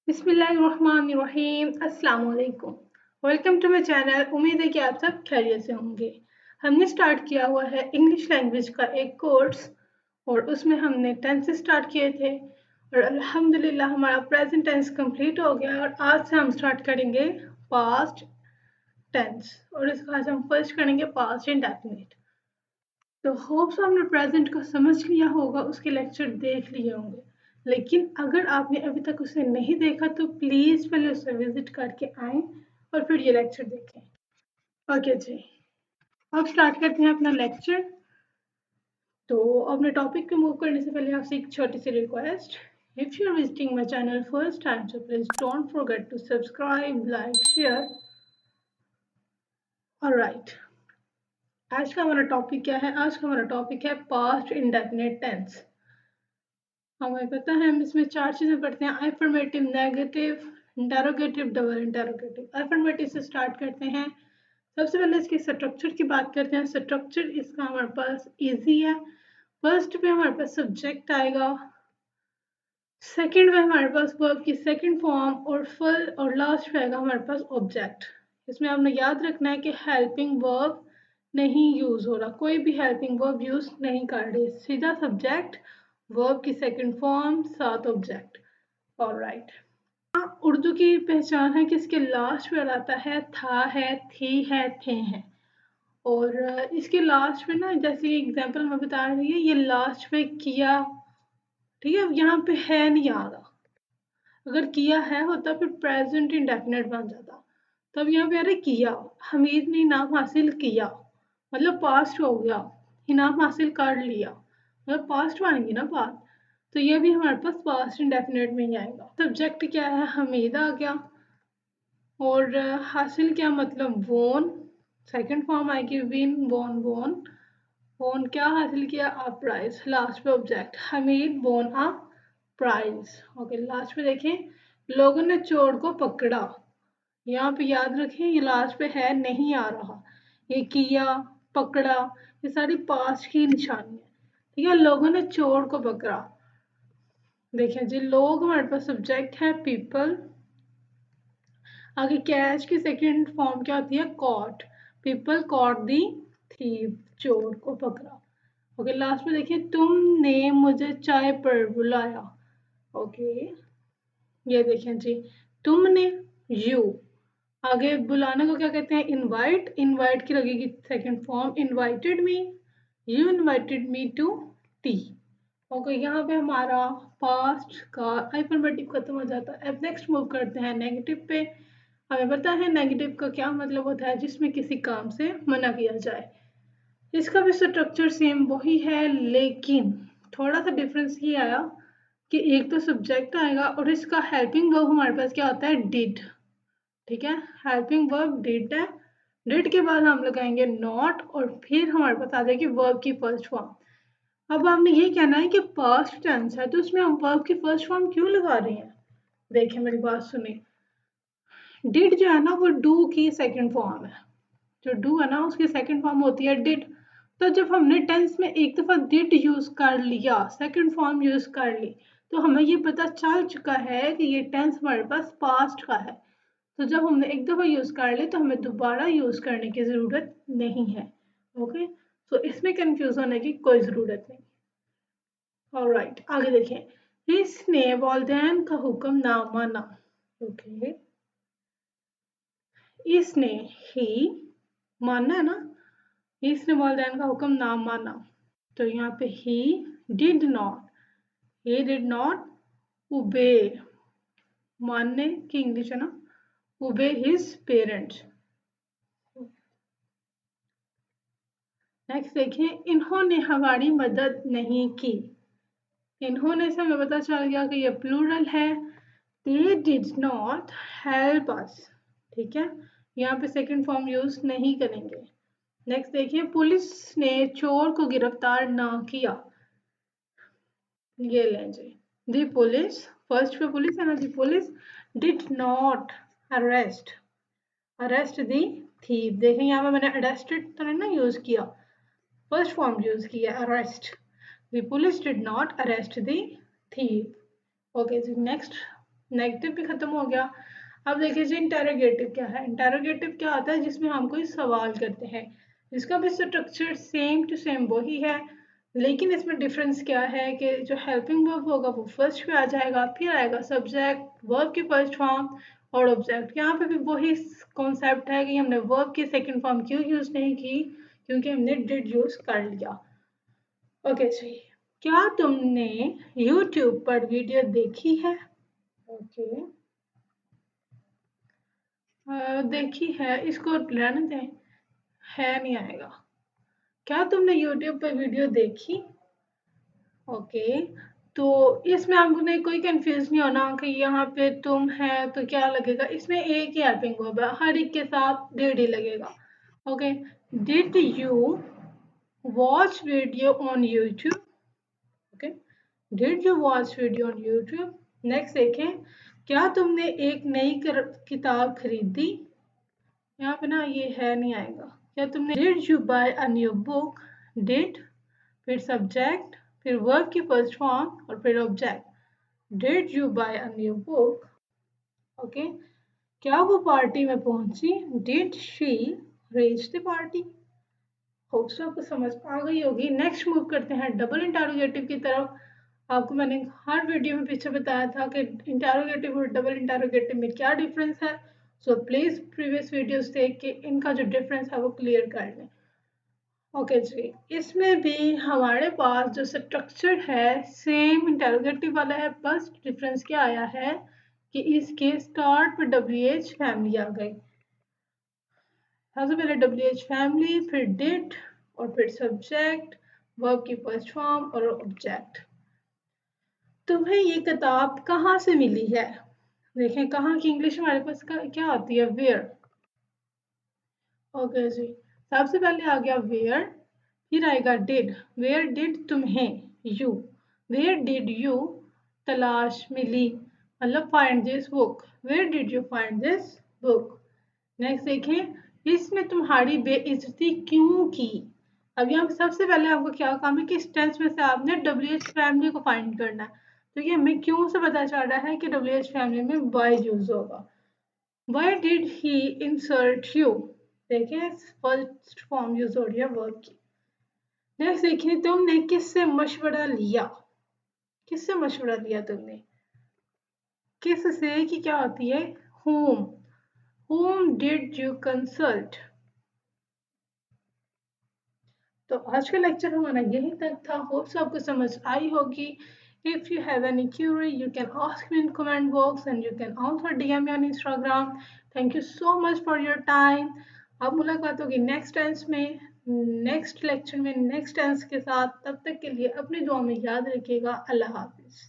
बिस्मिल्लाहिर्रहमानिर्रहीम अस्सलाम वालेकुम। Welcome to my channel. उम्मीद है कि आप सब खैरियत से होंगे। हमने स्टार्ट किया हुआ है इंग्लिश लैंग्वेज का एक कोर्स और उसमें हमने टेंस स्टार्ट किए थे और अल्हम्दुलिल्लाह हमारा प्रेजेंट टेंस कंप्लीट हो गया और आज से हम स्टार्ट करेंगे पास्ट टेंस और इसका आज हम फर्स्ट करेंगे पास्ट इंडेफिनिट। तो होप्स आपने प्रेजेंट को समझ लिया होगा, उसके लेक्चर देख लिए होंगे, लेकिन अगर आपने अभी तक उसे नहीं देखा तो प्लीज पहले उसे विजिट करके आए और फिर ये लेक्चर देखें। ओके जी, अब स्टार्ट करते हैं अपना लेक्चर। तो अपने टॉपिक पे मूव करने से पहले आपसे एक छोटी सी request, if you are visiting my channel first time so please don't forget to subscribe, like, share. Alright, आज का हमारा टॉपिक क्या है? आज का हमारा टॉपिक है पास्ट इंडेफिनिट टेंस। हमें पता है हम इसमें चार चीजें पढ़ते हैं: affirmative, negative, interrogative, double interrogative. Affirmative से स्टार्ट करते हैं। सबसे पहले इसके स्ट्रक्चर की बात करते हैं। स्ट्रक्चर इसका हमारे पास इजी है। फर्स्ट पे हमारे पास सब्जेक्ट आएगा, सेकंड में हमारे पास वर्ब की सेकंड फॉर्म और फुल, और लास्ट पे आएगा हमारे पास ऑब्जेक्ट। इसमें आपने याद रखना है कि हेल्पिंग वर्ब नहीं यूज हो रहा, कोई भी हेल्पिंग वर्ब यूज नहीं कर रही, सीधा सब्जेक्ट, वर्ब की सेकंड फॉर्म, साथ ऑब्जेक्ट। ऑलराइट, उर्दू की पहचान है कि इसके लास्ट पे आता है था, है, थी, है, थे हैं। और इसके लास्ट पे ना, जैसे एग्जांपल मैं बता रही हूँ, ये लास्ट पे किया, ठीक है, यहाँ पे है नहीं आ रहा। अगर किया है होता फिर प्रेजेंट इंडेफिनिट बन जाता। तब यहाँ पे आ रहा है किया, हमीद ने इनाम हासिल किया, मतलब पास्ट हो गया, इनाम हासिल कर लिया, मतलब पास्ट बनेगी ना बात। तो ये भी हमारे पास पास्ट इंडेफिनिट में ही आएगा। सब्जेक्ट क्या है? हमीद आ गया। और हासिल क्या मतलब वोन, सेकंड फॉर्म आएगी विन, वोन, वोन। वोन क्या हासिल किया? A prize. लास्ट पे object, Hamid won a prize. Okay, last पे देखें, लोगों ने चोर को पकड़ा। यहाँ पे याद रखें ये लास्ट पे है नहीं आ रहा, ये किया, पकड़ा, ये सारी पास्ट की निशानी है। ठीक है, लोगों ने चोर को पकड़ा। देखें जी, लोग हमारे पास सब्जेक्ट है, पीपल। आगे कैच की सेकंड फॉर्म क्या होती है? कॉट। पीपल कॉट दी थीव, चोर को पकड़ा। ओके, लास्ट में देखिए, तुमने मुझे चाय पर बुलाया। ओके, ये देखें जी, तुमने, यू। आगे बुलाने को क्या कहते हैं? इनवाइट। इनवाइट की लगेगी second form, invited me, you invited me to tea. Okay, यहाँ पे हमारा पास्ट का अफर्मेटिव खत्म हो जाता है। अब नेक्स्ट मूव करते हैं नेगेटिव पे। हमें पता है नेगेटिव का क्या मतलब होता है, जिसमें किसी काम से मना किया जाए। इसका भी स्ट्रक्चर सेम वही है, लेकिन थोड़ा सा डिफरेंस ये आया कि एक तो सब्जेक्ट आएगा और इसका हेल्पिंग वर्ब हमारे पास क्या होता है? डिड। ठीक है, हेल्पिंग वर्ब डिड है। डिड के बाद हम लगाएंगे नॉट और फिर हमारे पास आ जाएगी वर्ब की फर्स्ट फॉर्म। अब आपने ये कहना है कि पास्ट टेंस है तो इसमें हम वर्ब की फर्स्ट फॉर्म क्यों लगा रहे हैं? देखिए मेरी बात सुनिए, डिड जो है ना वो डू की सेकंड फॉर्म है। जो डू है ना उसकी सेकंड फॉर्म होती है डिड। तो जब हमने टेंस में एक दफा डिड यूज कर लिया, सेकंड फॉर्म यूज कर ली, तो हमें ये पता चल चुका है कि ये टेंस हमारे पास पास्ट का है। तो जब हमने एक दफा यूज कर ली तो हमें दोबारा यूज करने की जरूरत नहीं है। ओके, तो इसमें कंफ्यूज होने की कोई जरूरत नहीं। ऑलराइट, आगे देखें, इसने वालिदैन का हुक्म ना माना। ओके, इसने, ही, मानना है ना, इसने वालिदैन का हुक्म ना माना। तो यहाँ पे he did not, he did not obey, मानने की इंग्लिश है ना, ओबे हिज पेरेंट्स। नेक्स्ट देखें, इन्होंने हमारी मदद नहीं की। इन्होंने से हमें पता चल गया कि ये प्लूरल है। They did not help us। ठीक है, यहाँ पे सेकंड फॉर्म यूज नहीं करेंगे। नेक्स्ट देखिए, पुलिस ने चोर को गिरफ्तार ना किया। ये लें जी, दी पुलिस, फर्स्ट पे पुलिस है ना, the police did not arrest, arrest the thief. देखें यहाँ पे मैंने अरेस्टेड तो नहीं ना यूज किया, फर्स्ट फॉर्म यूज किया arrest. The police did not arrest the thief। Okay ji, next negative भी खत्म हो गया। अब देखिए जी इंटेरोगेटिव क्या है। इंटेरोगेटिव क्या होता है, जिसमें हम कोई सवाल करते हैं। इसका भी स्ट्रक्चर सेम टू सेम वही है, लेकिन इसमें डिफरेंस क्या है कि जो हेल्पिंग वर्ब होगा वो फर्स्ट पे आ जाएगा, फिर आएगा सब्जेक्ट, वर्ब की फर्स्ट फॉर्म और ऑब्जेक्ट। यहाँ पे भी वही कॉन्सेप्ट है कि हमने वर्ब की सेकंड फॉर्म क्यों यूज नहीं की, क्योंकि हमने डिड यूज कर लिया। ओके जी, क्या तुमने YouTube पर वीडियो देखी है? ओके, देखी है, इसको रहने दें, है नहीं आएगा। क्या तुमने YouTube पर वीडियो देखी? ओके, तो इसमें हमने कोई कंफ्यूज नहीं होना कि यहाँ पे तुम है तो क्या लगेगा। इसमें एक ही हेल्पिंग वर्ब है, हर एक के साथ डिड ही लगेगा। Okay, did you watch video on YouTube? Okay, did you watch video on YouTube? Next देखें, क्या तुमने एक नई किताब खरीदी? यहाँ पे ना ये है नहीं आएगा। क्या तुमने did you buy a new book? Did, फिर सब्जेक्ट, फिर वर्ब की फर्स्ट फॉर्म और फिर object. Did you buy a new book? Okay, क्या वो पार्टी में पहुंची? Did she reach the party? Hope so आपको समझ आ गई होगी। नेक्स्ट मूव करते हैं डबल इंटेरोगेटिव की तरफ। आपको मैंने हर वीडियो में पीछे बताया था कि इंटेरोगेटिव और डबल इंटेरोगेटिव में क्या डिफरेंस है। सो प्लीज प्रीवियस वीडियोस देख के इनका जो डिफरेंस है वो क्लियर कर लें। ओके जी, इसमें भी हमारे पास जो स्ट्रक्चर है सेम इंटेरोगेटिव वाला है, बस डिफरेंस क्या आया है कि इसके स्टार्ट पे WH फैमिली आ गई। सबसे पहले WH फैमिली, फिर डिड और फिर सब्जेक्ट, वर्ब की फर्स्ट फॉर्म और ऑब्जेक्ट। तुम्हें ये किताब कहाँ से मिली है? देखें कहाँ की इंग्लिश हमारे पास क्या आती है, वेयर। ओके जी, सबसे पहले आ गया वेयर, फिर आएगा डिड। वेयर डिड तुम्हें, यू, वेयर डिड यू तलाश मिली, मतलब find this book, where did you find this book. Next देखें, इसने तुम्हारी बेइज्जती क्यों की। अब यहाँ पे सबसे पहले आपको क्या काम है कि इस टेंस में से आपने WH फैमिली को फाइंड करना है। तो ये हमें क्यों से पता चल रहा है कि WH फैमिली में बाय यूज होगा। Why did he insult you? देखिए फर्स्ट फॉर्म यूज हो रही है वर्ब की। नेक्स्ट देखिए, तुमने किससे मशवरा लिया? किससे मशवरा लिया तुमने? किससे की क्या होती है, whom, whom did you consult? तो आज का लेक्चर हमारा यहीं तक था। होप्स आपको समझ आई होगी। If you have any Curie you can ask me in comment box and you can also DM me on Instagram. Thank you so much for your time. अब मुलाकात होगी नेक्स्ट टेंस में, नेक्स्ट लेक्चर में, next tense के साथ। तब तक के लिए अपनी दुआ में याद रखिएगा। अल्लाह हाफिज।